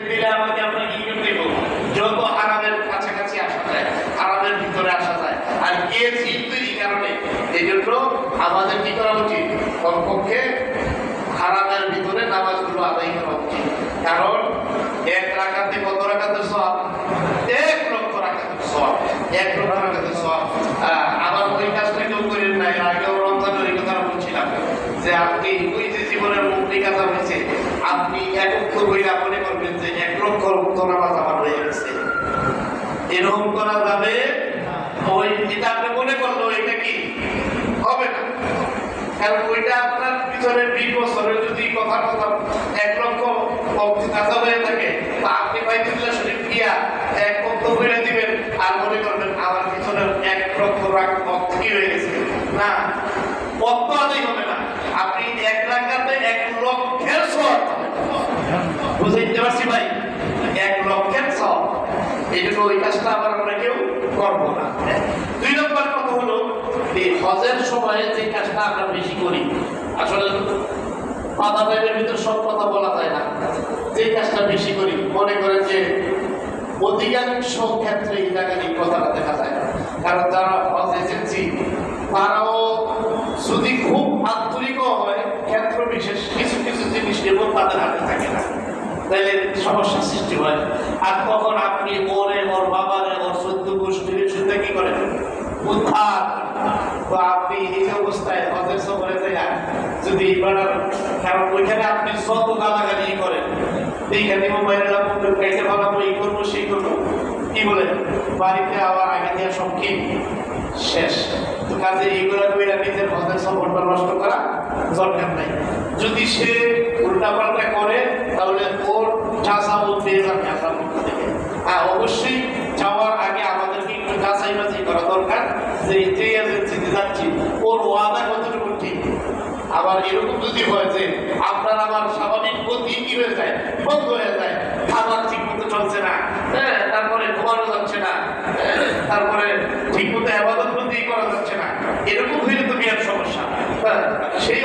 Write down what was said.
দিলে আমাকে আমরা কি করে দেব? যত হারামের কাছাকাছি আসা যায়, হারামের ভিতরে আসা যায়। আর গিয়েছি তো এই কারণে, এই জন্য আমাদের কি করা উচিত? কমপক্ষে হারামের ভিতরে নামাজগুলো আদায় করা উচিত। কারণ এক রাকাতে কত রাকাতের সওয়াব? 1 লক্ষ রাকাতের সওয়াব, 1 লক্ষ রাকাতের সওয়াব। আবার ওই কাজটা কেউ করেন না। এর আগেও রমজানের এই কথা বলছিলাম যে আপনি ওই যে জীবনের মুক্তি কাজা হয়েছে, আপনি একত্র বইরা মনে করবেন যে 1 লক্ষ রক্ত নামাজ আমার হয়ে গেছে। এরকম করা যাবে? ওই যেটা আপনি মনে করলো এটা কি হবে না। কারণ ওইটা আপনার পিছনে 20 বছরের যদি কথা 1 লক্ষ কাজা হয়ে থাকে, তা আপনি বাইতুল্লাহ শরীফ গিয়া 1 লক্ষ বইরা দিবেন আর মনে করবেন আমার পিছনে 1 লক্ষ কি হয়ে গেছে। না, কত আদায় হবে না। আপনি 1 রাকাতে 1 লক্ষের সওয়াব পাবেন। বুঝাইতে পারছি ভাই? 1 লক্ষের সওয়াব। এই জন্য ওই কাজটা আবার আমরা কেউ করবো না। 2 নম্বর কথা হলো, এই হজের সময় যে কাজটা আমরা বেশি করি, আসলে পাতা পাইপের ভিতরে সব কথা বলা যায় না। যে কাজটা বেশি করি, মনে করেন যে অধিকাংশ ক্ষেত্রে এই জায়গায় এই কথাটা দেখা যায়। কারণ যারা হজ এজেন্সি, তারাও যদি খুব আন্তরিকও হয়, ক্ষেত্র বিশেষ কিছু কিছু জিনিস এবং তাদের হাতে থাকে না, তাহলে সমস্যার সৃষ্টি হয়। আর তখন আপনি ওর বাবারে, ওর 14 গোষ্ঠীর সাথে কি করেন? উদ্ধার। তো আপনি এই অবস্থায় হজের সফরে যান, যদি কারণ ওইখানে আপনি যত গালাগালি করেন, এইখানে মোবাইলের আপনার খাইতে ভালো এই করবো সেই করবো, কি বলেন? বাড়িতে আবার আগে দিয়ে সব কি শেষ। তো কাজে এইগুলো কইরা নিজের হজের সফরটা নষ্ট করা দরকার নাই। যদি সে উল্টাপাল্টা করে, তাহলে ওর চাষা ও পেয়ে যাবে আপনার পক্ষ থেকে। আর অবশ্যই যাওয়ার আগে আমাদেরকে একটু যাচাই বাছাই করা দরকার যে যে এজেন্সিতে যাচ্ছি ওর ওয়াদা কতটুকু ঠিক। আবার এরকম যদি হয় যে আপনার আমার স্বাভাবিক গতি কি হয়ে যায়, বন্ধ হয়ে যায়, খাবার ঠিক মতো চলছে না, তারপরে ঘুমানো যাচ্ছে না, তারপরে ঠিক মতো আবাদত বন্দি করা যাচ্ছে না, এরকম হইলে তো বিরাট সমস্যা। সেই